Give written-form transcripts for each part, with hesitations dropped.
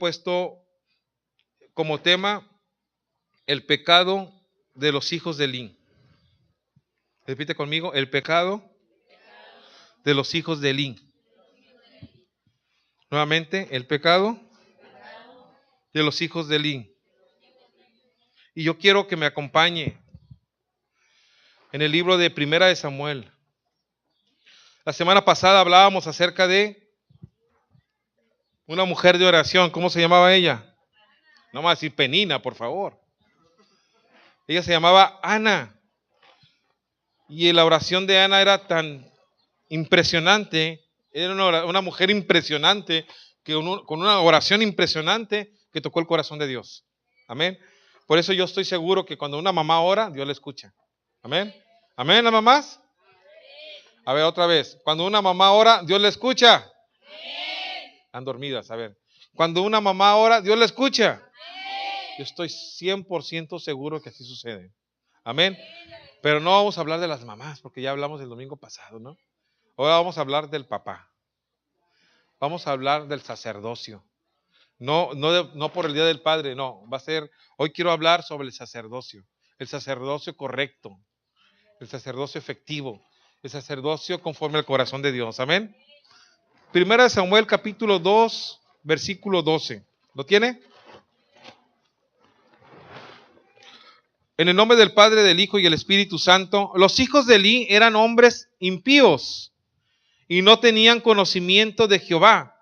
puesto como tema el pecado de los hijos de Elí. Repite conmigo, el pecado de los hijos de Elí. Nuevamente, el pecado de los hijos de Elí. Y yo quiero que me acompañe en el libro de Primera de Samuel. La semana pasada hablábamos acerca de una mujer de oración. ¿Cómo se llamaba ella? No más decir Penina, por favor. Ella se llamaba Ana. Y la oración de Ana era tan impresionante. Era una mujer impresionante, que con una oración impresionante que tocó el corazón de Dios. Amén. Por eso yo estoy seguro que cuando una mamá ora, Dios le escucha. Amén. Amén, las mamás. A ver, otra vez. Cuando una mamá ora, Dios le escucha. Están dormidas, a ver. Cuando una mamá ora, Dios le escucha. Yo estoy 100% seguro que así sucede. Amén. Pero no vamos a hablar de las mamás, porque ya hablamos el domingo pasado, ¿no? Ahora vamos a hablar del papá. Vamos a hablar del sacerdocio. No por el Día del Padre, no. Va a ser, hoy quiero hablar sobre el sacerdocio correcto, el sacerdocio efectivo, el sacerdocio conforme al corazón de Dios. Amén. Primera de Samuel, capítulo 2, versículo 12. ¿Lo tiene? En el nombre del Padre, del Hijo y del Espíritu Santo. Los hijos de Elí eran hombres impíos y no tenían conocimiento de Jehová.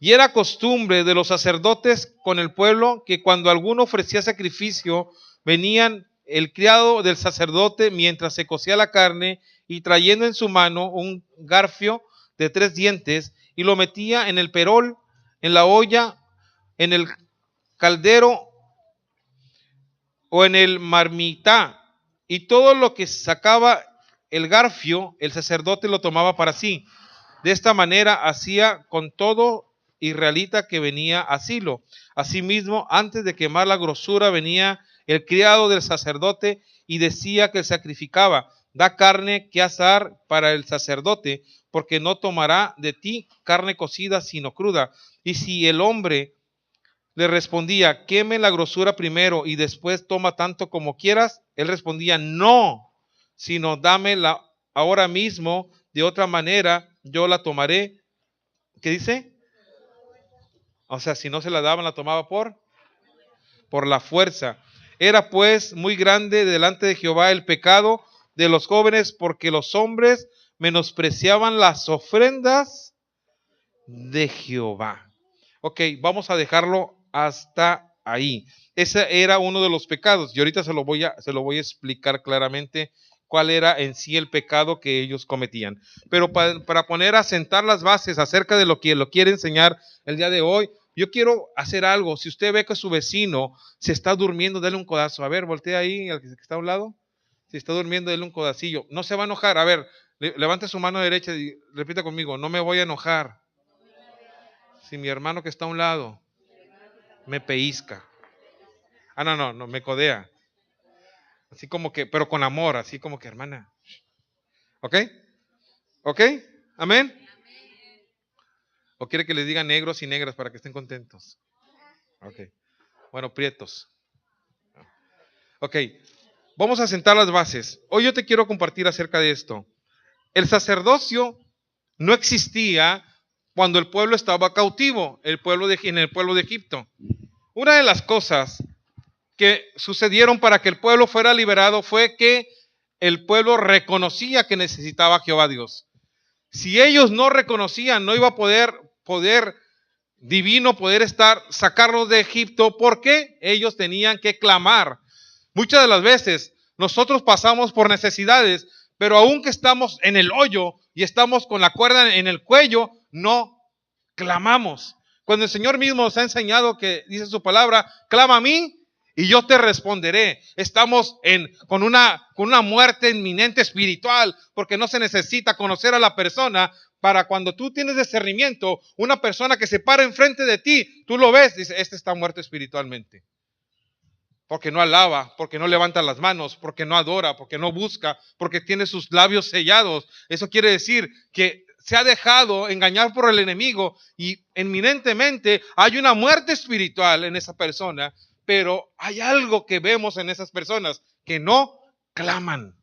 Y era costumbre de los sacerdotes con el pueblo que cuando alguno ofrecía sacrificio, venían el criado del sacerdote mientras se cocía la carne y trayendo en su mano un garfio de 3 dientes y lo metía en el perol, en la olla, en el caldero o en el marmitá, y todo lo que sacaba el garfio, el sacerdote lo tomaba para sí. De esta manera hacía con todo israelita que venía a Silo. Asimismo, antes de quemar la grosura, venía el criado del sacerdote y decía que sacrificaba: da carne que asar para el sacerdote, porque no tomará de ti carne cocida sino cruda. Y si el hombre le respondía: queme la grosura primero y después toma tanto como quieras, él respondía: no, sino dámela ahora mismo, de otra manera yo la tomaré. ¿Qué dice? O sea, si no se la daban, la tomaba por la fuerza. Era pues muy grande delante de Jehová el pecado de los jóvenes, porque los hombres menospreciaban las ofrendas de Jehová. Ok, vamos a dejarlo hasta ahí. Ese era uno de los pecados y ahorita se lo voy a explicar claramente cuál era en sí el pecado que ellos cometían. Pero para poner a sentar las bases acerca de lo que lo quiere enseñar el día de hoy, yo quiero hacer algo. Si usted ve que su vecino se está durmiendo, dale un codazo. A ver, voltea ahí al que está a un lado. Si está durmiendo, dale un codacillo. No se va a enojar. A ver, levante su mano derecha y repita conmigo: no me voy a enojar si mi hermano que está a un lado me pellizca. No, me codea. Así como que, pero con amor, así como que, hermana. ¿Ok? ¿Ok? ¿Amén? ¿O quiere que les diga negros y negras para que estén contentos? Ok. Bueno, prietos. Ok. Vamos a sentar las bases. Hoy yo te quiero compartir acerca de esto. El sacerdocio no existía cuando el pueblo estaba cautivo, en el pueblo de Egipto. Una de las cosas que sucedieron para que el pueblo fuera liberado fue que el pueblo reconocía que necesitaba a Jehová Dios. Si ellos no reconocían, no iba a poder divino sacarlos de Egipto, porque ellos tenían que clamar. Muchas de las veces nosotros pasamos por necesidades, pero aunque estamos en el hoyo y estamos con la cuerda en el cuello, no clamamos. Cuando el Señor mismo nos ha enseñado, que dice su palabra: clama a mí y yo te responderé. Estamos con una muerte inminente espiritual, porque no se necesita conocer a la persona para, cuando tú tienes discernimiento, una persona que se para enfrente de ti, tú lo ves, dice: este está muerto espiritualmente. Porque no alaba, porque no levanta las manos, porque no adora, porque no busca, porque tiene sus labios sellados. Eso quiere decir que se ha dejado engañar por el enemigo y eminentemente hay una muerte espiritual en esa persona, pero hay algo que vemos en esas personas que no claman.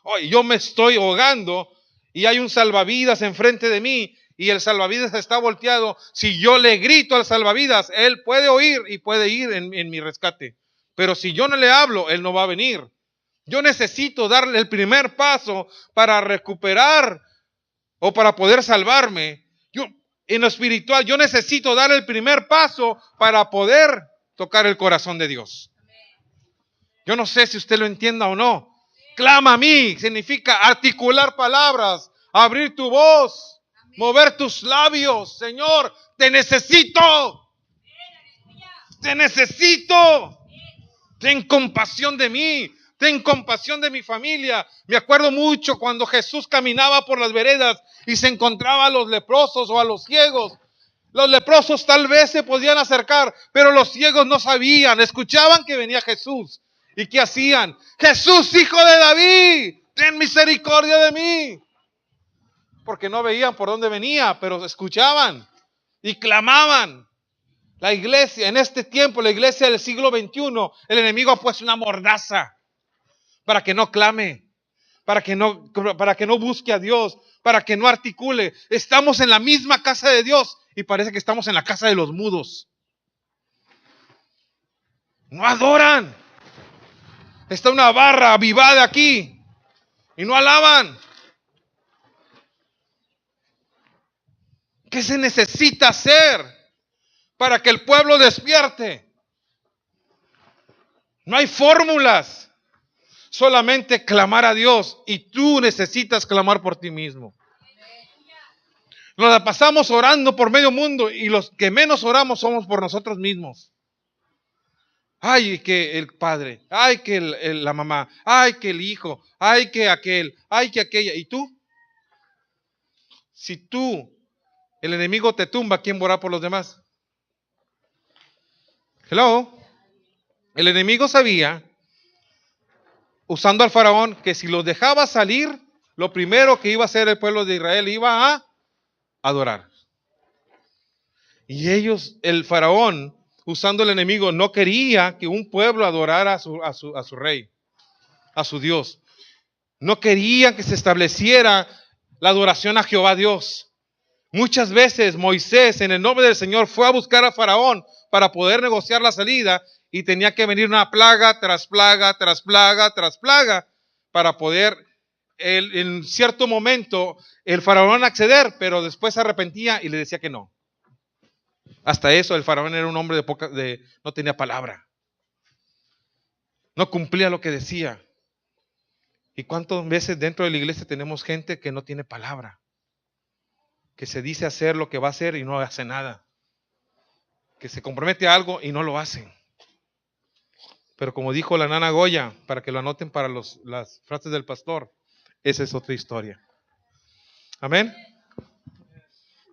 Oye, yo me estoy ahogando y hay un salvavidas enfrente de mí y el salvavidas está volteado. Si yo le grito al salvavidas, él puede oír y puede ir en mi rescate. Pero si yo no le hablo, él no va a venir. Yo necesito darle el primer paso para recuperar o para poder salvarme. Yo, en lo espiritual, yo necesito dar el primer paso para poder tocar el corazón de Dios. Yo no sé si usted lo entienda o no. Clama a mí significa articular palabras, abrir tu voz, mover tus labios. Señor, te necesito. Te necesito. Ten compasión de mí. Ten compasión de mi familia. Me acuerdo mucho cuando Jesús caminaba por las veredas y se encontraba a los leprosos o a los ciegos. Los leprosos tal vez se podían acercar, pero los ciegos no sabían. Escuchaban que venía Jesús. ¿Y qué hacían? Jesús, hijo de David, ten misericordia de mí. Porque no veían por dónde venía, pero escuchaban y clamaban. La iglesia, en este tiempo, la iglesia del siglo XXI, el enemigo ha puesto una mordaza para que no clame, para que no busque a Dios, para que no articule. Estamos en la misma casa de Dios y parece que estamos en la casa de los mudos. No adoran. Está una barra avivada aquí y no alaban. ¿Qué se necesita hacer para que el pueblo despierte? No hay fórmulas, solamente clamar a Dios, y tú necesitas clamar por ti mismo. Nos la pasamos orando por medio mundo y los que menos oramos somos por nosotros mismos. Ay, que el padre, ay, que la mamá, ay, que el hijo, ay, que aquel, ay, que aquella. ¿Y tú? Si tú, el enemigo te tumba, ¿quién va a orar por los demás? Hello. El enemigo sabía, usando al faraón, que si los dejaba salir, lo primero que iba a hacer el pueblo de Israel iba a adorar. Y ellos, el faraón, usando el enemigo, no quería que un pueblo adorara a su rey, a su Dios. No quería que se estableciera la adoración a Jehová Dios. Muchas veces Moisés, en el nombre del Señor, fue a buscar a Faraón para poder negociar la salida y tenía que venir una plaga tras plaga, tras plaga, tras plaga, para poder, en cierto momento, el Faraón acceder, pero después se arrepentía y le decía que no. Hasta eso, el faraón era un hombre no tenía palabra. No cumplía lo que decía. ¿Y cuántas veces dentro de la iglesia tenemos gente que no tiene palabra? Que se dice hacer lo que va a hacer y no hace nada. Que se compromete a algo y no lo hacen. Pero como dijo la nana Goya, para que lo anoten para las frases del pastor, esa es otra historia. Amén.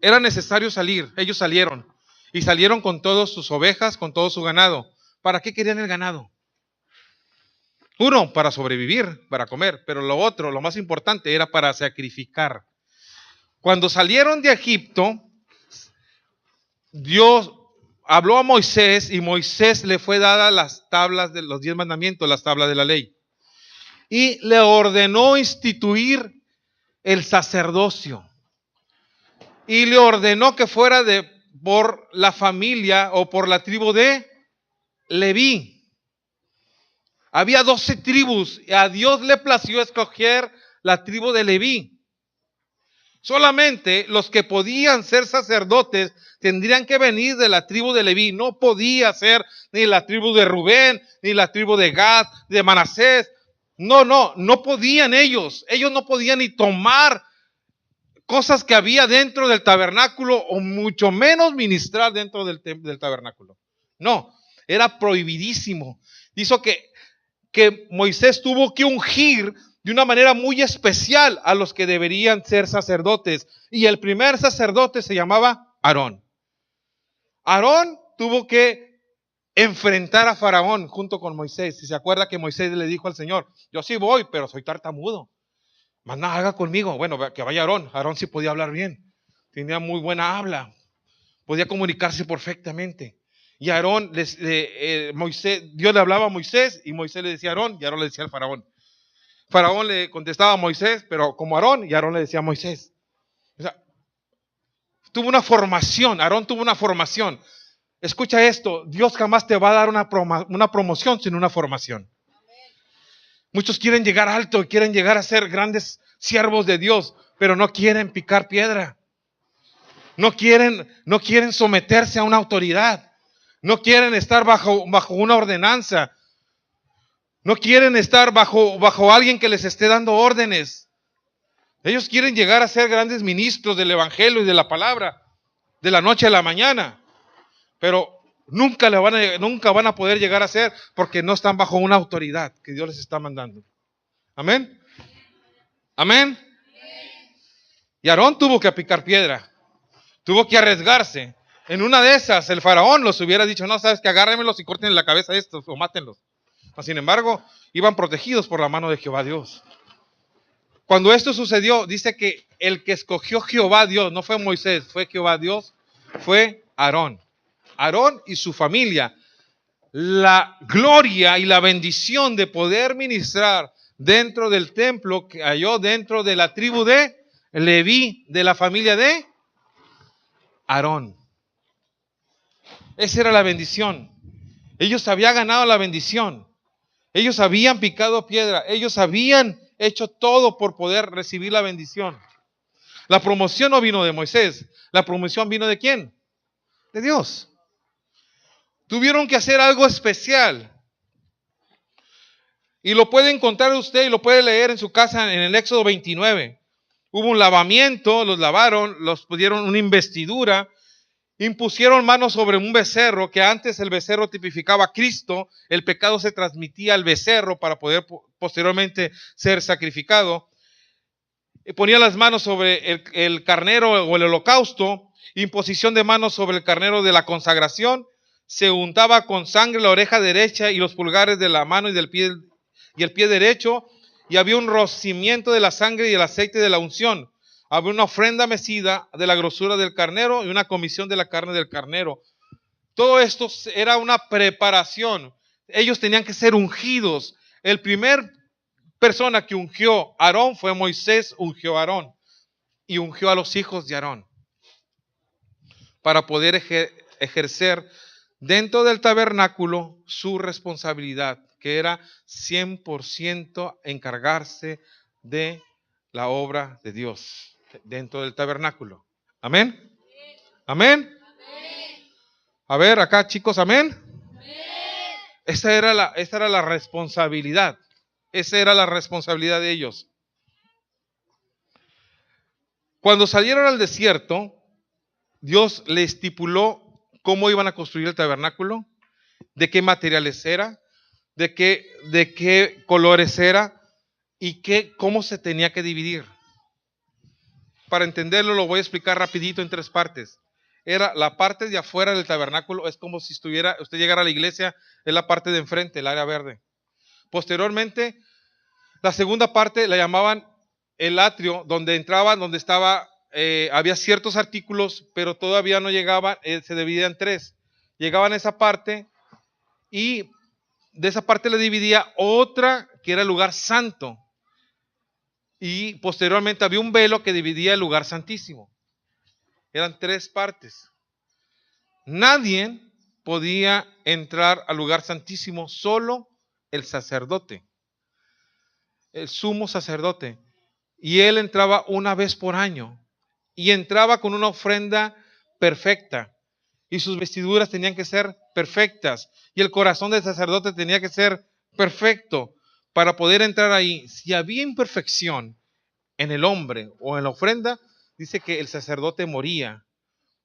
Era necesario salir. Ellos salieron. Y salieron con todas sus ovejas, con todo su ganado. ¿Para qué querían el ganado? Uno, para sobrevivir, para comer. Pero lo otro, lo más importante, era para sacrificar. Cuando salieron de Egipto, Dios habló a Moisés y Moisés le fue dada las tablas de los 10 mandamientos, las tablas de la ley. Y le ordenó instituir el sacerdocio. Y le ordenó que fuera por la familia o por la tribu de Leví. Había 12 tribus y a Dios le plació escoger la tribu de Leví. Solamente los que podían ser sacerdotes tendrían que venir de la tribu de Leví. No podía ser ni la tribu de Rubén, ni la tribu de Gad, de Manasés. No podían ellos. Ellos no podían ni tomar cosas que había dentro del tabernáculo o mucho menos ministrar dentro del tabernáculo. No, era prohibidísimo. Hizo que Moisés tuvo que ungir de una manera muy especial a los que deberían ser sacerdotes. Y el primer sacerdote se llamaba Aarón. Aarón tuvo que enfrentar a Faraón junto con Moisés. Si se acuerda que Moisés le dijo al Señor, yo sí voy, pero soy tartamudo. Más nada, haga conmigo. Bueno, que vaya Aarón. Aarón sí podía hablar bien. Tenía muy buena habla. Podía comunicarse perfectamente. Y Aarón, Dios le hablaba a Moisés y Moisés le decía a Aarón y Aarón le decía al faraón. Faraón le contestaba a Moisés, pero como Aarón, y Aarón le decía a Moisés. O sea, tuvo una formación, Aarón tuvo una formación. Escucha esto, Dios jamás te va a dar una promoción sin una formación. Muchos quieren llegar alto, quieren llegar a ser grandes siervos de Dios, pero no quieren picar piedra. No quieren someterse a una autoridad. No quieren estar bajo una ordenanza. No quieren estar bajo alguien que les esté dando órdenes. Ellos quieren llegar a ser grandes ministros del evangelio y de la palabra de la noche a la mañana. Pero nunca van a poder llegar a ser porque no están bajo una autoridad que Dios les está mandando. Amén. Amén. Y Aarón tuvo que picar piedra. Tuvo que arriesgarse. En una de esas, el faraón los hubiera dicho, no, sabes que agárrenmelos y corten la cabeza a estos o mátenlos. Sin embargo, iban protegidos por la mano de Jehová Dios. Cuando esto sucedió, dice que el que escogió Jehová Dios, no fue Moisés, fue Jehová Dios, fue Aarón. Aarón y su familia. La gloria y la bendición de poder ministrar dentro del templo que halló dentro de la tribu de Leví, de la familia de Aarón. Esa era la bendición. Ellos habían ganado la bendición. Ellos habían picado piedra. Ellos habían hecho todo por poder recibir la bendición. La promoción no vino de Moisés. La promoción vino ¿de quién? De Dios. Tuvieron que hacer algo especial. Y lo puede encontrar usted y lo puede leer en su casa en el Éxodo 29. Hubo un lavamiento, los lavaron, los pusieron una investidura, impusieron manos sobre un becerro, que antes el becerro tipificaba a Cristo, el pecado se transmitía al becerro para poder posteriormente ser sacrificado. Ponían las manos sobre el carnero o el holocausto, imposición de manos sobre el carnero de la consagración, se untaba con sangre la oreja derecha y los pulgares de la mano y el pie derecho, y había un rocimiento de la sangre y el aceite de la unción. Había una ofrenda mecida de la grosura del carnero y una comisión de la carne del carnero. Todo esto era una preparación. Ellos tenían que ser ungidos. El primer persona que ungió a Aarón fue Moisés, ungió a Aarón y ungió a los hijos de Aarón para poder ejercer dentro del tabernáculo su responsabilidad, que era 100% encargarse de la obra de Dios dentro del tabernáculo. Amén. Amén. A ver, acá chicos, amén. Esa era la responsabilidad. Esa era la responsabilidad de ellos. Cuando salieron al desierto, Dios le estipuló cómo iban a construir el tabernáculo, de qué materiales era, de qué colores era y cómo se tenía que dividir. Para entenderlo lo voy a explicar rapidito en 3 partes. Era la parte de afuera del tabernáculo, es como si usted llegara a la iglesia, es la parte de enfrente, el área verde. Posteriormente, la segunda parte la llamaban el atrio, donde entraban, donde estaba, había ciertos artículos, pero todavía no llegaban, se dividía en 3. Llegaban a esa parte y de esa parte le dividía otra que era el lugar santo. Y posteriormente había un velo que dividía el lugar santísimo. Eran 3 partes. Nadie podía entrar al lugar santísimo, solo el sacerdote, el sumo sacerdote. Y él entraba una vez por año. Y entraba con una ofrenda perfecta. Y sus vestiduras tenían que ser perfectas. Y el corazón del sacerdote tenía que ser perfecto para poder entrar ahí. Si había imperfección en el hombre o en la ofrenda, dice que el sacerdote moría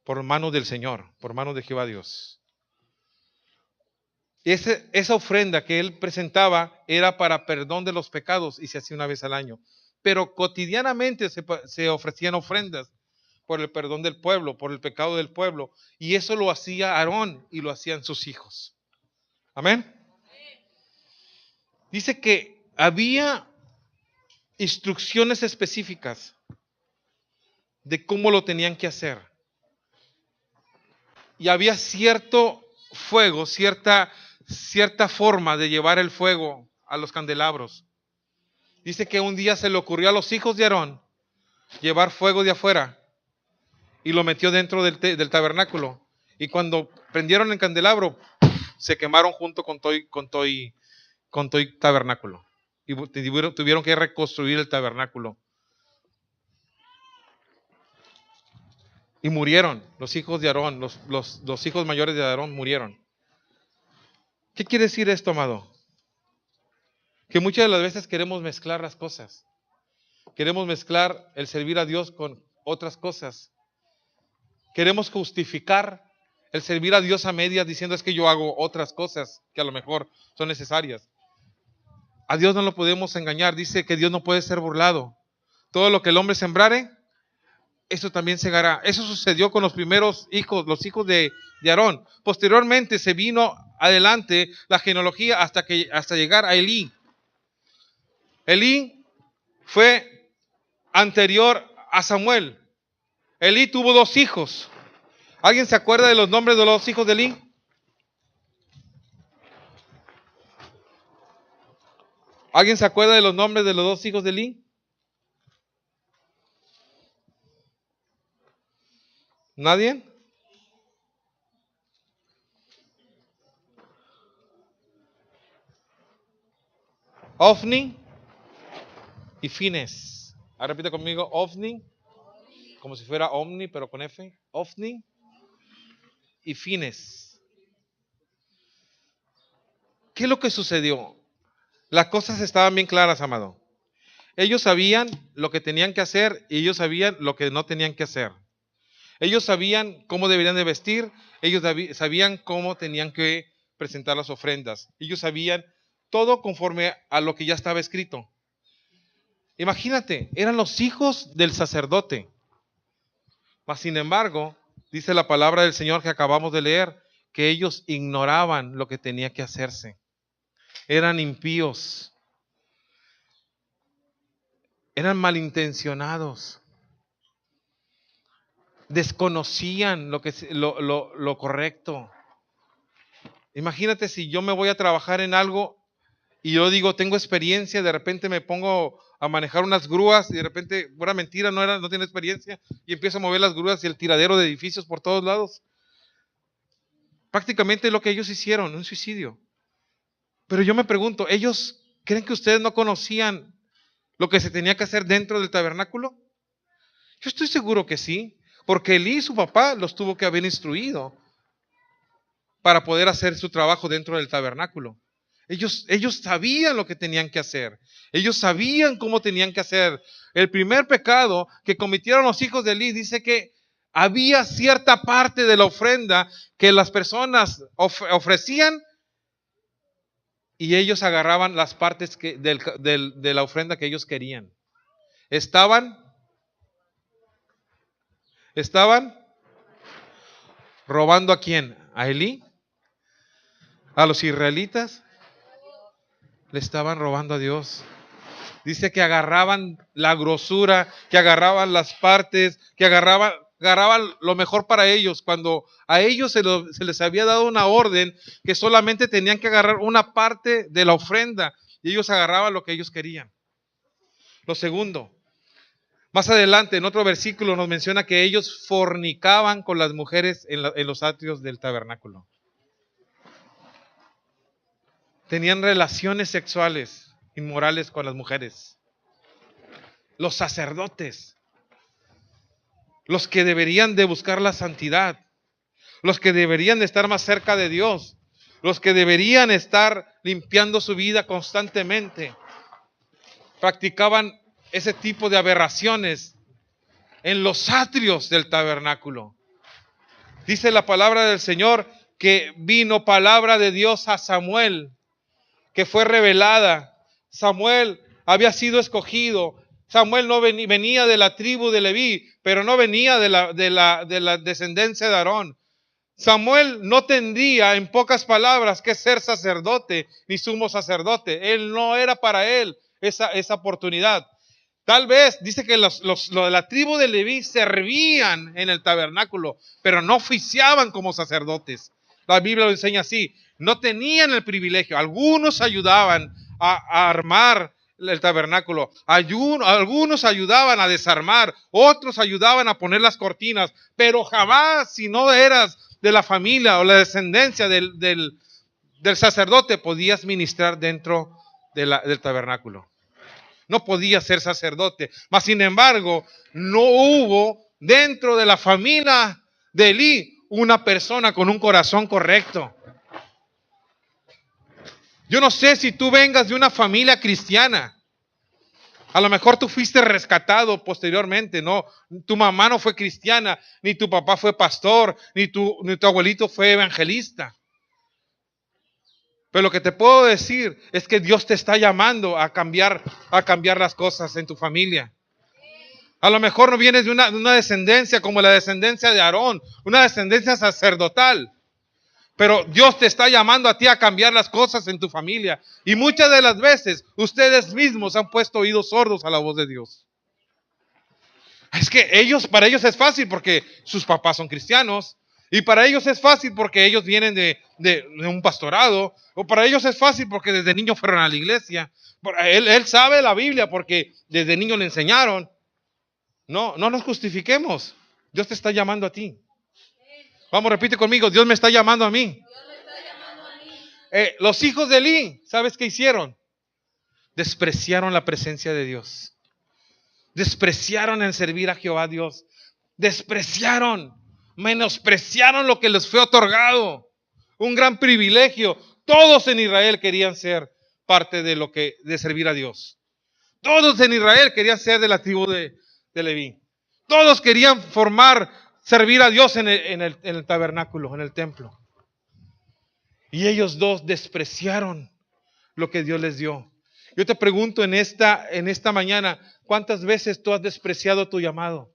por manos del Señor, por manos de Jehová Dios. Esa ofrenda que él presentaba era para perdón de los pecados y se hacía una vez al año. Pero cotidianamente se ofrecían ofrendas por el perdón del pueblo, por el pecado del pueblo. Y eso lo hacía Aarón y lo hacían sus hijos. Amén. Dice que había instrucciones específicas de cómo lo tenían que hacer. Y había cierto fuego, cierta forma de llevar el fuego a los candelabros. Dice que un día se le ocurrió a los hijos de Aarón llevar fuego de afuera y lo metió dentro del tabernáculo. Y cuando prendieron el candelabro, se quemaron junto con todo el tabernáculo. Y tuvieron que reconstruir el tabernáculo. Y murieron los hijos de Aarón, los hijos mayores de Aarón murieron. ¿Qué quiere decir esto, amado? Que muchas de las veces queremos mezclar las cosas. Queremos mezclar el servir a Dios con otras cosas. Queremos justificar el servir a Dios a medias diciendo es que yo hago otras cosas que a lo mejor son necesarias. A Dios no lo podemos engañar. Dice que Dios no puede ser burlado. Todo lo que el hombre sembrare, eso también segará. Eso sucedió con los primeros hijos, los hijos de Aarón. Posteriormente se vino adelante la genealogía hasta llegar a Elí. Elí fue anterior a Samuel. Elí tuvo 2 hijos. ¿Alguien se acuerda de los nombres de los hijos de Elí? ¿Alguien se acuerda de los nombres de los 2 hijos de Elí? ¿Nadie? Ofni y Fines. Ahora repite conmigo, Ofni, como si fuera Omni, pero con F. Ofni y Fines. ¿Qué es lo que sucedió? Las cosas estaban bien claras, amado. Ellos sabían lo que tenían que hacer y ellos sabían lo que no tenían que hacer. Ellos sabían cómo deberían de vestir, ellos sabían cómo tenían que presentar las ofrendas. Ellos sabían todo conforme a lo que ya estaba escrito. Imagínate, eran los hijos del sacerdote. Mas sin embargo, dice la palabra del Señor que acabamos de leer, que ellos ignoraban lo que tenía que hacerse. Eran impíos. Eran malintencionados. Desconocían lo correcto. Imagínate si yo me voy a trabajar en algo y yo digo, tengo experiencia, de repente me pongo a manejar unas grúas y de repente, pura mentira, no tiene experiencia y empiezo a mover las grúas y el tiradero de edificios por todos lados. Prácticamente lo que ellos hicieron, un suicidio. Pero yo me pregunto, ¿ellos creen que ustedes no conocían lo que se tenía que hacer dentro del tabernáculo? Yo estoy seguro que sí, porque Elí y su papá los tuvo que haber instruido para poder hacer su trabajo dentro del tabernáculo. Ellos sabían lo que tenían que hacer. Ellos sabían cómo tenían que hacer. El primer pecado que cometieron los hijos de Elí dice que había cierta parte de la ofrenda que las personas ofrecían y ellos agarraban las partes de la ofrenda que ellos querían. Estaban robando ¿a quién? ¿A Elí? ¿A los israelitas? Le estaban robando a Dios. Dice que agarraban la grosura, que agarraban las partes, que agarraban lo mejor para ellos, cuando a ellos se les había dado una orden que solamente tenían que agarrar una parte de la ofrenda y ellos agarraban lo que ellos querían. Lo segundo, más adelante en otro versículo nos menciona que ellos fornicaban con las mujeres en los atrios del tabernáculo. Tenían relaciones sexuales inmorales con las mujeres. Los sacerdotes, los que deberían de buscar la santidad, los que deberían de estar más cerca de Dios, los que deberían estar limpiando su vida constantemente, practicaban ese tipo de aberraciones en los atrios del tabernáculo. Dice la palabra del Señor que vino palabra de Dios a Samuel, que fue revelada. Samuel había sido escogido. Samuel no venía de la tribu de Leví, pero no venía de la descendencia de Aarón. Samuel no tendría, en pocas palabras, que ser sacerdote ni sumo sacerdote. Él no era para él esa oportunidad. Tal vez dice que los de la tribu de Leví servían en el tabernáculo, pero no oficiaban como sacerdotes. La Biblia lo enseña así. No tenían el privilegio. Algunos ayudaban a armar el tabernáculo. Algunos ayudaban a desarmar. Otros ayudaban a poner las cortinas. Pero jamás, si no eras de la familia o la descendencia del sacerdote, podías ministrar dentro del tabernáculo. No podía ser sacerdote. Mas, sin embargo, no hubo dentro de la familia de Elí una persona con un corazón correcto. Yo no sé si tú vengas de una familia cristiana. A lo mejor tú fuiste rescatado posteriormente, ¿no? Tu mamá no fue cristiana, ni tu papá fue pastor, ni tu abuelito fue evangelista. Pero lo que te puedo decir es que Dios te está llamando a cambiar las cosas en tu familia. A lo mejor no vienes de una descendencia como la descendencia de Aarón, una descendencia sacerdotal. Pero Dios te está llamando a ti a cambiar las cosas en tu familia. Y muchas de las veces ustedes mismos han puesto oídos sordos a la voz de Dios. Es que para ellos es fácil porque sus papás son cristianos. Y para ellos es fácil porque ellos vienen de un pastorado. O para ellos es fácil porque desde niños fueron a la iglesia. Él sabe la Biblia porque desde niño le enseñaron. No nos justifiquemos. Dios te está llamando a ti. Vamos, repite conmigo. Dios me está llamando a mí. Los hijos de Elí, ¿sabes qué hicieron? Despreciaron la presencia de Dios. Despreciaron el servir a Jehová Dios. Menospreciaron lo que les fue otorgado. Un gran privilegio. Todos en Israel querían ser parte de servir a Dios. Todos en Israel querían ser de la tribu de Leví. Todos querían servir a Dios en el tabernáculo, en el templo. Y ellos dos despreciaron lo que Dios les dio. Yo te pregunto en esta mañana, ¿cuántas veces tú has despreciado tu llamado?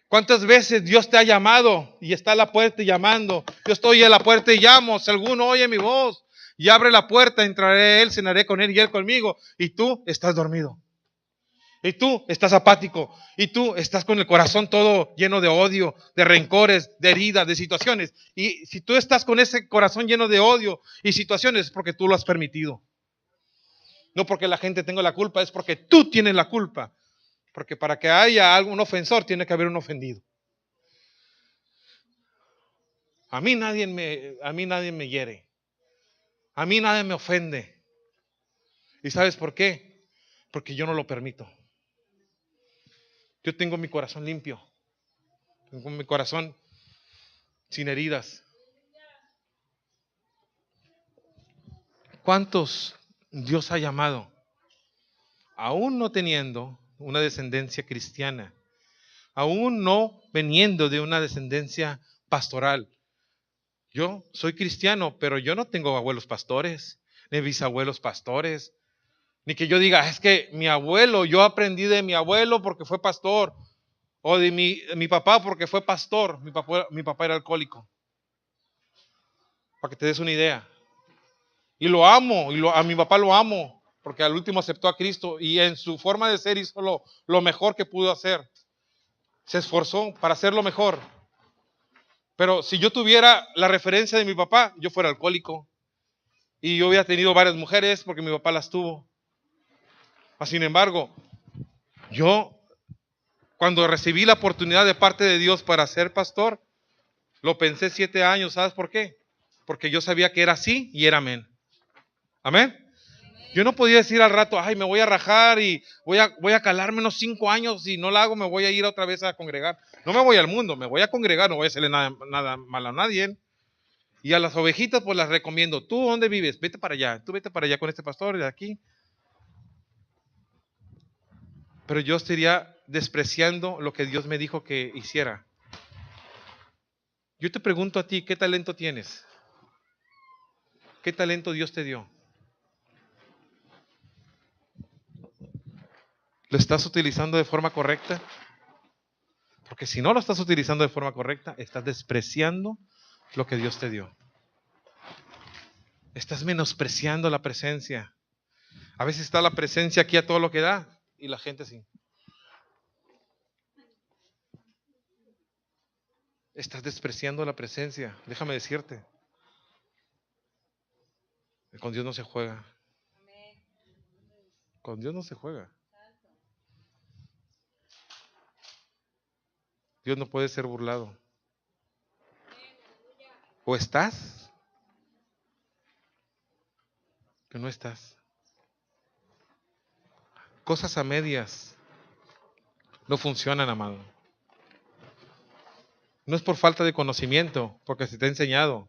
¿Cuántas veces Dios te ha llamado y está a la puerta llamando? Yo estoy a la puerta y llamo. Si alguno oye mi voz y abre la puerta, entraré a él, cenaré con él y él conmigo. Y tú estás dormido. Y tú estás apático. Y tú estás con el corazón todo lleno de odio, de rencores, de heridas, de situaciones. Y si tú estás con ese corazón lleno de odio y situaciones, es porque tú lo has permitido. No porque la gente tenga la culpa, es porque tú tienes la culpa. Porque para que haya algún ofensor, tiene que haber un ofendido. A mí nadie me hiere. A mí nadie me ofende. ¿Y sabes por qué? Porque yo no lo permito. Yo tengo mi corazón limpio. Tengo mi corazón sin heridas. ¿Cuántos Dios ha llamado? Aún no teniendo una descendencia cristiana, aún no veniendo de una descendencia pastoral. Yo soy cristiano, pero yo no tengo abuelos pastores, ni bisabuelos pastores, ni que yo diga, es que mi abuelo, yo aprendí de mi abuelo porque fue pastor, o de mi papá porque fue pastor. Mi papá era alcohólico, para que te des una idea. Y lo amo, a mi papá lo amo, porque al último aceptó a Cristo y en su forma de ser hizo lo mejor que pudo hacer. Se esforzó para hacer lo mejor. Pero si yo tuviera la referencia de mi papá, yo fuera alcohólico. Y yo hubiera tenido varias mujeres porque mi papá las tuvo. Sin embargo, yo cuando recibí la oportunidad de parte de Dios para ser pastor, lo pensé 7 años. ¿Sabes por qué? Porque yo sabía que era sí y era amén. Amén. Yo no podía decir al rato, ay, me voy a rajar y voy a calarme unos 5 años. Si no lo hago, me voy a ir otra vez a congregar. No me voy al mundo, me voy a congregar, no voy a hacerle nada malo a nadie. Y a las ovejitas, pues las recomiendo. ¿Tú dónde vives? Vete para allá. Tú vete para allá con este pastor de aquí. Pero yo estaría despreciando lo que Dios me dijo que hiciera. Yo te pregunto a ti, ¿qué talento tienes? ¿Qué talento Dios te dio? ¿Lo estás utilizando de forma correcta? Porque si no lo estás utilizando de forma correcta, estás despreciando lo que Dios te dio. Estás menospreciando la presencia. A veces está la presencia aquí a todo lo que da. y la gente así. Estás despreciando la presencia. Déjame decirte. Con Dios no se juega. Con Dios no se juega. Dios no puede ser burlado. O estás, que no estás. Cosas a medias no funcionan, amado. No es por falta de conocimiento, porque se te ha enseñado.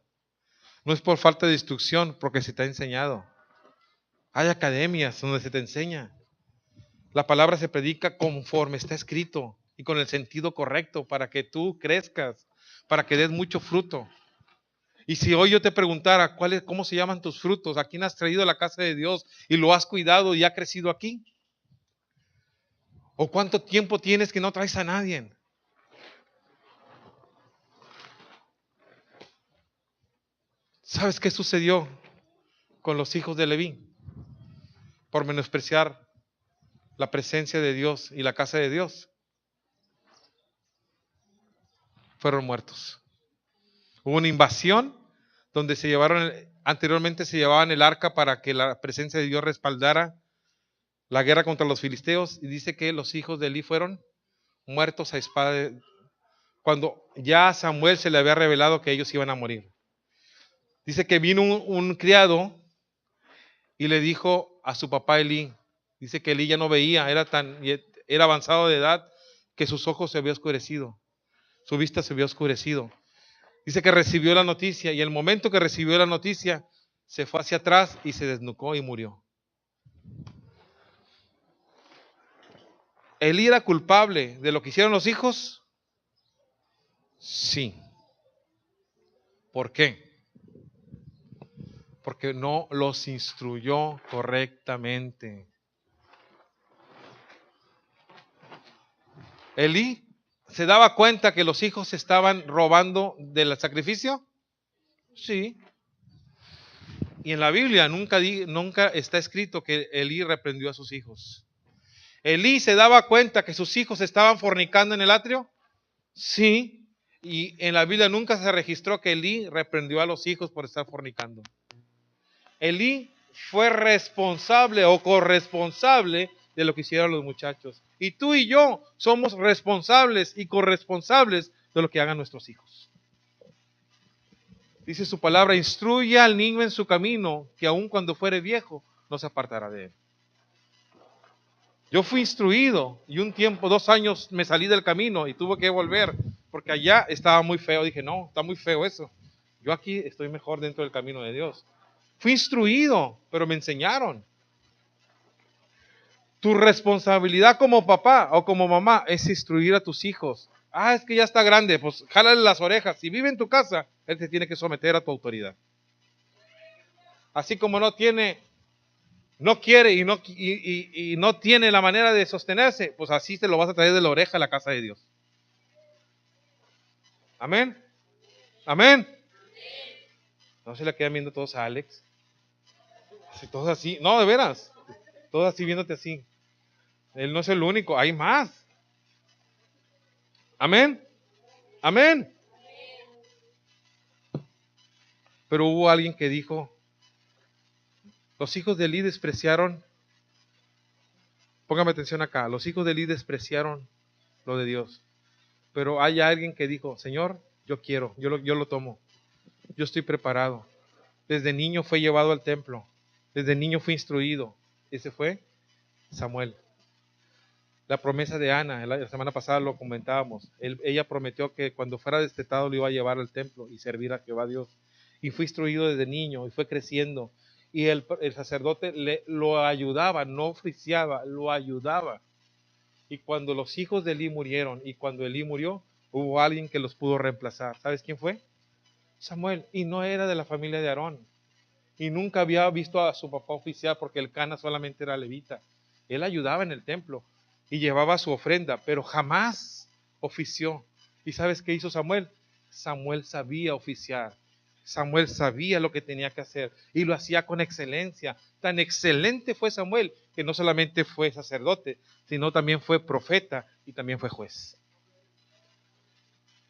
No es por falta de instrucción, porque se te ha enseñado. Hay academias donde se te enseña. La palabra se predica conforme está escrito y con el sentido correcto para que tú crezcas, para que des mucho fruto. Y si hoy yo te preguntara cómo se llaman tus frutos, ¿a quién has traído a la casa de Dios y lo has cuidado y ha crecido aquí? ¿O cuánto tiempo tienes que no traes a nadie? ¿Sabes qué sucedió con los hijos de Leví? Por menospreciar la presencia de Dios y la casa de Dios, fueron muertos. Hubo una invasión donde anteriormente se llevaban el arca para que la presencia de Dios respaldara la guerra contra los filisteos, y dice que los hijos de Elí fueron muertos a espada cuando ya a Samuel se le había revelado que ellos iban a morir. Dice que vino un criado y le dijo a su papá Elí, dice que Elí ya no veía, era avanzado de edad, que sus ojos se habían oscurecido, su vista se había oscurecido. Dice que recibió la noticia y el momento que recibió la noticia se fue hacia atrás y se desnucó y murió. ¿Elí era culpable de lo que hicieron los hijos? Sí. ¿Por qué? Porque no los instruyó correctamente. Elí se daba cuenta que los hijos estaban robando del sacrificio. Sí. Y en la Biblia nunca está escrito que Elí reprendió a sus hijos. ¿Elí se daba cuenta que sus hijos estaban fornicando en el atrio? Sí. Y en la Biblia nunca se registró que Elí reprendió a los hijos por estar fornicando. Elí fue responsable o corresponsable de lo que hicieron los muchachos. Y tú y yo somos responsables y corresponsables de lo que hagan nuestros hijos. Dice su palabra, instruye al niño en su camino, que aun cuando fuere viejo, no se apartará de él. Yo fui instruido y un tiempo, 2 años, me salí del camino y tuve que volver porque allá estaba muy feo. Dije, no, está muy feo eso. Yo aquí estoy mejor dentro del camino de Dios. Fui instruido, pero me enseñaron. Tu responsabilidad como papá o como mamá es instruir a tus hijos. Es que ya está grande, pues jálale las orejas. Si vive en tu casa, él te tiene que someter a tu autoridad. Así como no quiere y no tiene la manera de sostenerse, pues así te lo vas a traer de la oreja a la casa de Dios. Amén. Amén. No se le quedan viendo todos a Alex. Todos así. No, de veras. Todos así viéndote así. Él no es el único, hay más. Amén. Amén. Pero hubo alguien que dijo, los hijos de Elí despreciaron, póngame atención acá, los hijos de Elí despreciaron lo de Dios. Pero hay alguien que dijo, Señor, yo quiero, yo lo tomo, yo estoy preparado. Desde niño fue llevado al templo, desde niño fue instruido. Ese fue Samuel. La promesa de Ana, la semana pasada lo comentábamos, ella prometió que cuando fuera destetado lo iba a llevar al templo y servir a Jehová Dios. Y fue instruido desde niño y fue creciendo. Y el sacerdote lo ayudaba, no oficiaba, lo ayudaba. Y cuando los hijos de Elí murieron y cuando Elí murió, hubo alguien que los pudo reemplazar. ¿Sabes quién fue? Samuel. Y no era de la familia de Aarón. Y nunca había visto a su papá oficiar porque el Cana solamente era levita. Él ayudaba en el templo y llevaba su ofrenda, pero jamás ofició. ¿Y sabes qué hizo Samuel? Samuel sabía oficiar. Samuel sabía lo que tenía que hacer y lo hacía con excelencia. Tan excelente fue Samuel que no solamente fue sacerdote, sino también fue profeta y también fue juez.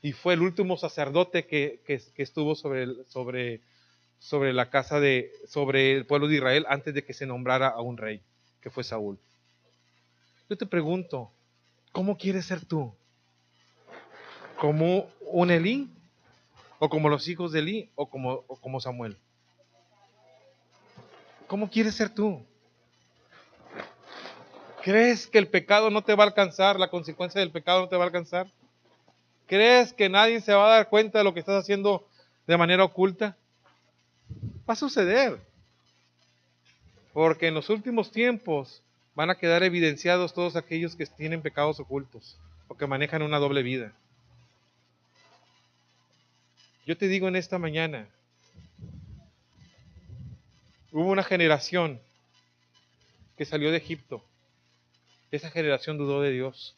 Y fue el último sacerdote que estuvo sobre el pueblo de Israel antes de que se nombrara a un rey, que fue Saúl. Yo te pregunto, ¿cómo quieres ser tú? ¿Como un Elí? ¿O como los hijos de Elí? ¿O como Samuel? ¿Cómo quieres ser tú? ¿Crees que el pecado no te va a alcanzar? ¿La consecuencia del pecado no te va a alcanzar? ¿Crees que nadie se va a dar cuenta de lo que estás haciendo de manera oculta? Va a suceder. Porque en los últimos tiempos van a quedar evidenciados todos aquellos que tienen pecados ocultos o que manejan una doble vida. Yo te digo en esta mañana, hubo una generación que salió de Egipto. Esa generación dudó de Dios.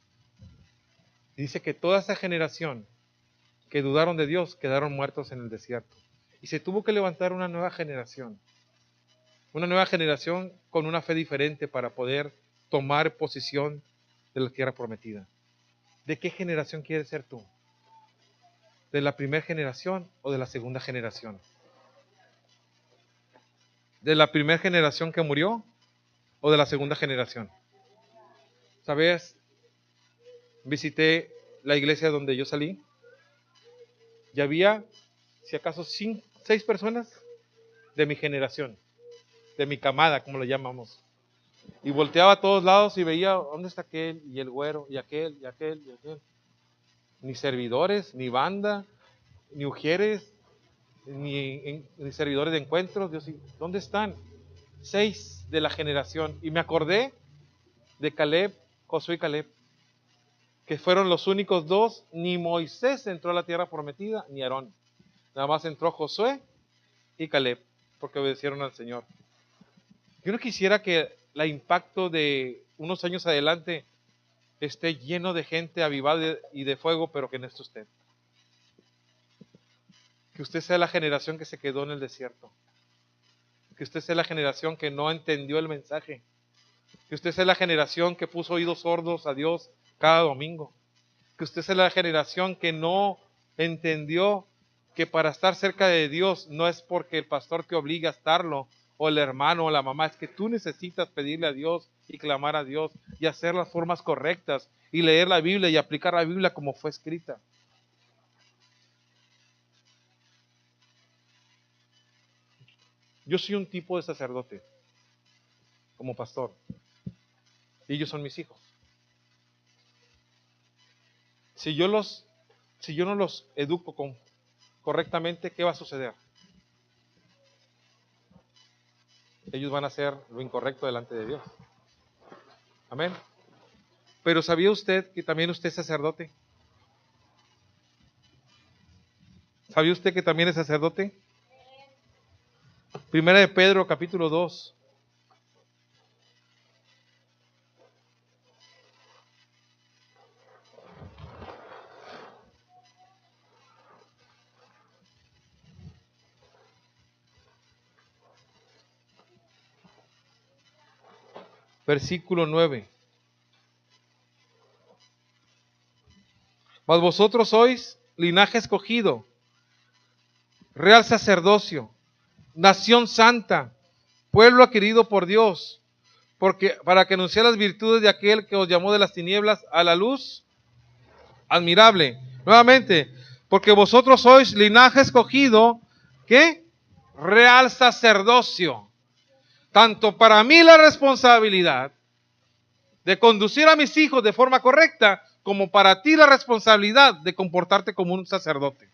Y dice que toda esa generación que dudaron de Dios quedaron muertos en el desierto. Y se tuvo que levantar una nueva generación. Una nueva generación con una fe diferente para poder tomar posesión de la tierra prometida. ¿De qué generación quieres ser tú? ¿De la primera generación o de la segunda generación? ¿De la primera generación que murió o de la segunda generación? ¿Sabes? Visité la iglesia donde yo salí y había, si acaso, 6 personas de mi generación, de mi camada, como lo llamamos. Y volteaba a todos lados y veía, ¿dónde está aquel? Y el güero, y aquel, y aquel, y aquel. Ni servidores, ni banda, ni ujieres, ni servidores de encuentros. Dios, ¿dónde están? 6 de la generación. Y me acordé de Caleb, Josué y Caleb, que fueron los únicos 2. Ni Moisés entró a la tierra prometida, ni Aarón. Nada más entró Josué y Caleb, porque obedecieron al Señor. Yo no quisiera que el impacto de unos años adelante esté lleno de gente avivada y de fuego, pero que no esté usted. Que usted sea la generación que se quedó en el desierto. Que usted sea la generación que no entendió el mensaje. Que usted sea la generación que puso oídos sordos a Dios cada domingo. Que usted sea la generación que no entendió que para estar cerca de Dios no es porque el pastor te obliga a estarlo, o el hermano o la mamá, es que tú necesitas pedirle a Dios y clamar a Dios y hacer las formas correctas y leer la Biblia y aplicar la Biblia como fue escrita. Yo soy un tipo de sacerdote, como pastor, y ellos son mis hijos. Si yo no los educo correctamente, ¿qué va a suceder? Ellos van a hacer lo incorrecto delante de Dios. Amén. Pero ¿sabía usted que también usted es sacerdote? ¿Sabía usted que también es sacerdote? Primera de Pedro, capítulo 2. Versículo 9. Mas vosotros sois linaje escogido, real sacerdocio, nación santa, pueblo adquirido por Dios, para que anunciar las virtudes de aquel que os llamó de las tinieblas a la luz admirable. Nuevamente, porque vosotros sois linaje escogido, ¿qué? Real sacerdocio. Tanto para mí la responsabilidad de conducir a mis hijos de forma correcta, como para ti la responsabilidad de comportarte como un sacerdote.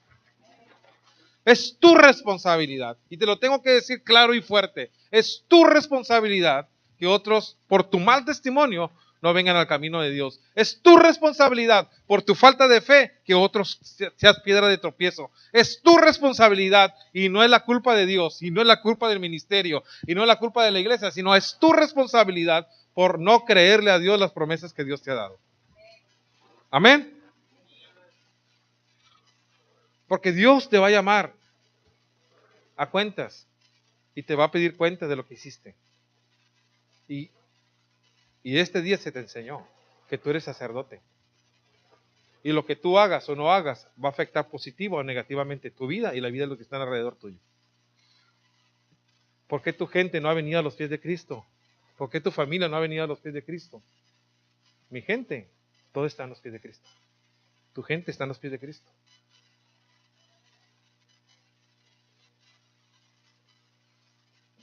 Es tu responsabilidad. Y te lo tengo que decir claro y fuerte. Es tu responsabilidad que otros, por tu mal testimonio, no vengan al camino de Dios. Es tu responsabilidad, por tu falta de fe, que otros seas piedra de tropiezo. Es tu responsabilidad, y no es la culpa de Dios, y no es la culpa del ministerio, y no es la culpa de la iglesia, sino es tu responsabilidad por no creerle a Dios las promesas que Dios te ha dado. Amén. Porque Dios te va a llamar a cuentas y te va a pedir cuentas de lo que hiciste. Y este día se te enseñó que tú eres sacerdote. Y lo que tú hagas o no hagas va a afectar positivo o negativamente tu vida y la vida de los que están alrededor tuyo. ¿Por qué tu gente no ha venido a los pies de Cristo? ¿Por qué tu familia no ha venido a los pies de Cristo? Mi gente, todo está en los pies de Cristo. Tu gente está en los pies de Cristo.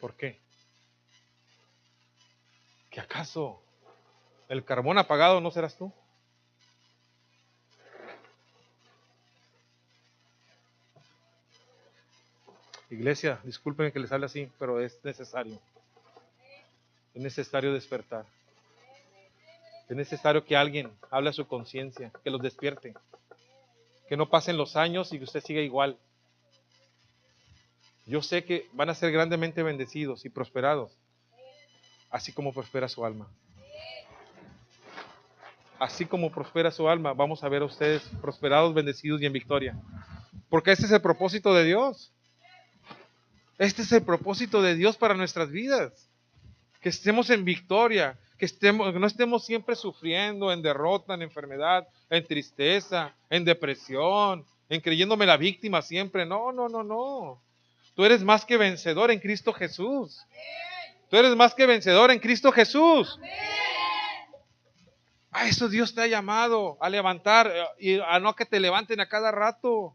¿Por qué? ¿Que acaso el carbón apagado no serás tú? Iglesia, disculpen que les hable así, pero es necesario. Es necesario despertar. Es necesario que alguien hable a su conciencia, que los despierte. Que no pasen los años y que usted siga igual. Yo sé que van a ser grandemente bendecidos y prosperados, así como prospera su alma. Así como prospera su alma, vamos a ver a ustedes prosperados, bendecidos y en victoria. Porque este es el propósito de Dios. Este es el propósito de Dios para nuestras vidas. Que estemos en victoria, que no estemos siempre sufriendo en derrota, en enfermedad, en tristeza, en depresión, en creyéndome la víctima siempre. No, no, no, no. Tú eres más que vencedor en Cristo Jesús. Tú eres más que vencedor en Cristo Jesús. A eso Dios te ha llamado, a levantar y a no que te levanten a cada rato.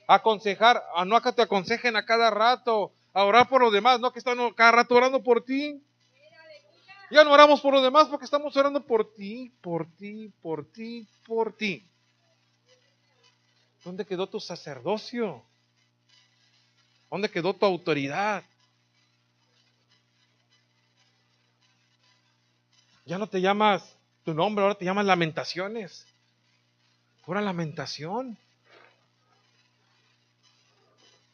A aconsejar, a no que te aconsejen a cada rato. A orar por los demás, no que están cada rato orando por ti. Ya no oramos por los demás porque estamos orando por ti, por ti, por ti, por ti. ¿Dónde quedó tu sacerdocio? ¿Dónde quedó tu autoridad? Ya no te llamas tu nombre, ahora te llamas Lamentaciones. Pura lamentación.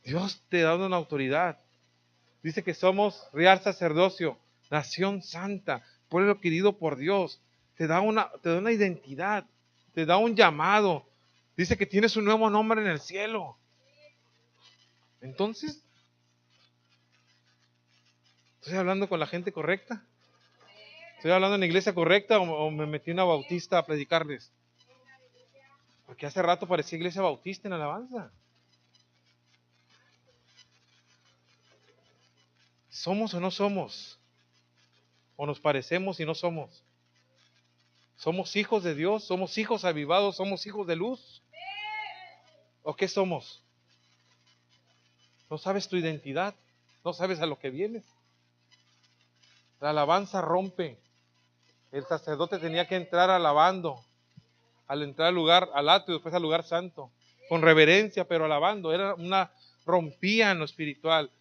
Dios te da una autoridad. Dice que somos real sacerdocio, nación santa, pueblo querido por Dios. Te da una identidad, te da un llamado. Dice que tienes un nuevo nombre en el cielo. Entonces, ¿estoy hablando con la gente correcta? ¿Estoy hablando en la iglesia correcta o me metí una bautista a predicarles? Porque hace rato parecía iglesia bautista en alabanza. ¿Somos o no somos? ¿O nos parecemos y no somos? ¿Somos hijos de Dios? ¿Somos hijos avivados? ¿Somos hijos de luz? ¿O qué somos? ¿No sabes tu identidad? ¿No sabes a lo que vienes? La alabanza rompe. El sacerdote tenía que entrar alabando. Al entrar al lugar, al atrio, después al lugar santo. Con reverencia, pero alabando. Rompía en lo espiritual.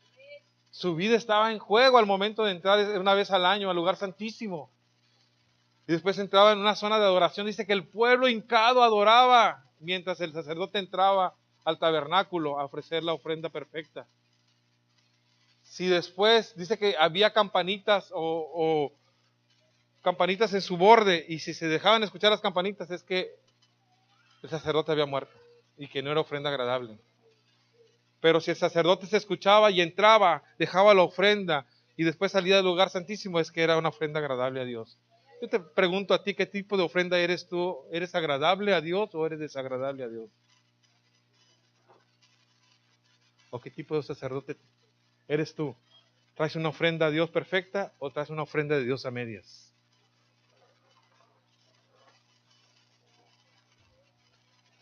Su vida estaba en juego al momento de entrar una vez al año al lugar santísimo. Y después entraba en una zona de adoración. Dice que el pueblo hincado adoraba mientras el sacerdote entraba al tabernáculo a ofrecer la ofrenda perfecta. Si después dice que había campanitas o campanitas en su borde y si se dejaban escuchar las campanitas es que el sacerdote había muerto y que no era ofrenda agradable. Pero si el sacerdote se escuchaba y entraba, dejaba la ofrenda y después salía del lugar santísimo, es que era una ofrenda agradable a Dios. Yo te pregunto a ti, ¿qué tipo de ofrenda eres tú? ¿Eres agradable a Dios o eres desagradable a Dios? ¿O qué tipo de sacerdote eres tú? ¿Traes una ofrenda a Dios perfecta o traes una ofrenda de Dios a medias?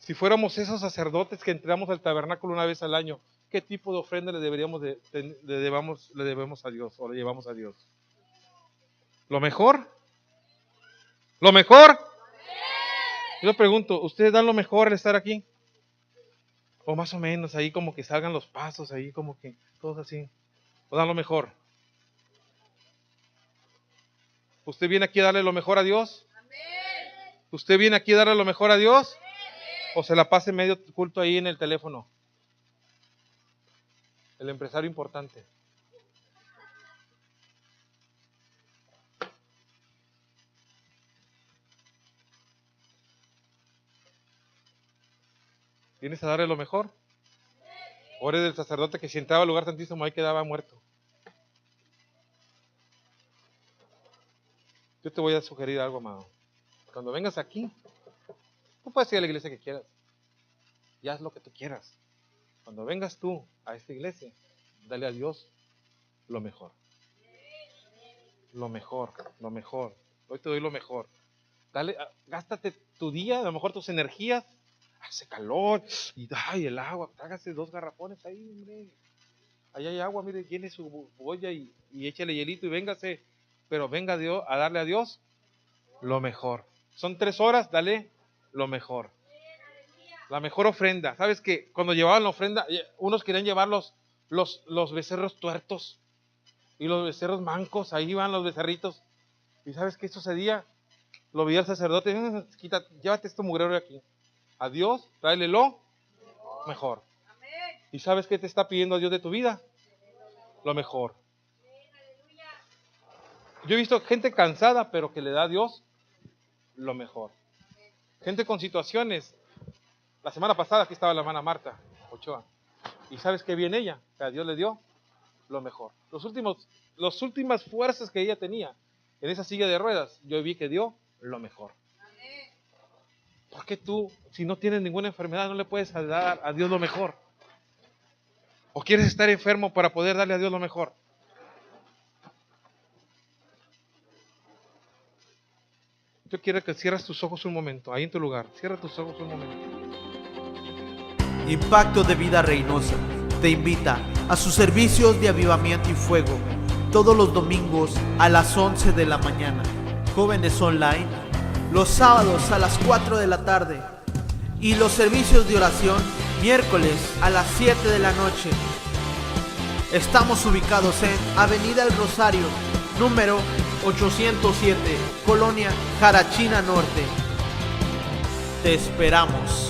Si fuéramos esos sacerdotes que entramos al tabernáculo una vez al año, ¿qué tipo de ofrenda le debemos a Dios o le llevamos a Dios? ¿Lo mejor? ¿Lo mejor? Yo le pregunto, ¿ustedes dan lo mejor al estar aquí? O más o menos, ahí como que salgan los pasos, ahí como que todos así. ¿O dan lo mejor? ¿Usted viene aquí a darle lo mejor a Dios? ¿Usted viene aquí a darle lo mejor a Dios? ¿O se la pase medio culto ahí en el teléfono? El empresario importante. ¿Vienes a darle lo mejor? Ore del sacerdote que si entraba al lugar santísimo ahí quedaba muerto. Yo te voy a sugerir algo, amado. Cuando vengas aquí, tú puedes ir a la iglesia que quieras. Y haz lo que tú quieras. Cuando vengas tú a esta iglesia, dale a Dios lo mejor. Lo mejor, lo mejor. Hoy te doy lo mejor. Dale, gástate tu día, a lo mejor tus energías. Hace calor. Y ay, el agua. Trágase 2 garrafones ahí, hombre. Ahí hay agua, mire, llene su olla y échale hielito y véngase. Pero venga Dios a darle a Dios lo mejor. Son 3 horas, dale lo mejor. La mejor ofrenda. ¿Sabes que cuando llevaban la ofrenda, unos querían llevar los becerros tuertos y los becerros mancos? Ahí iban los becerritos. ¿Y sabes qué sucedía? Lo veía el sacerdote. Llévate esto mugrero de aquí. A Dios, tráele lo mejor. ¿Y sabes qué te está pidiendo a Dios de tu vida? Lo mejor. Yo he visto gente cansada, pero que le da a Dios lo mejor. Gente con situaciones. La semana pasada aquí estaba la hermana Marta Ochoa. ¿Y sabes qué bien ella? Que a Dios le dio lo mejor. Las últimas fuerzas que ella tenía en esa silla de ruedas, yo vi que dio lo mejor. ¿Por qué tú, si no tienes ninguna enfermedad, no le puedes dar a Dios lo mejor? ¿O quieres estar enfermo para poder darle a Dios lo mejor? Yo quiero que cierres tus ojos un momento, ahí en tu lugar. Cierra tus ojos un momento. Impacto de Vida Reynosa te invita a sus servicios de avivamiento y fuego todos los domingos a las 11 de la mañana. Jóvenes online, los sábados a las 4 de la tarde y los servicios de oración miércoles a las 7 de la noche. Estamos ubicados en Avenida El Rosario, número 807, Colonia Jarachina Norte. Te esperamos.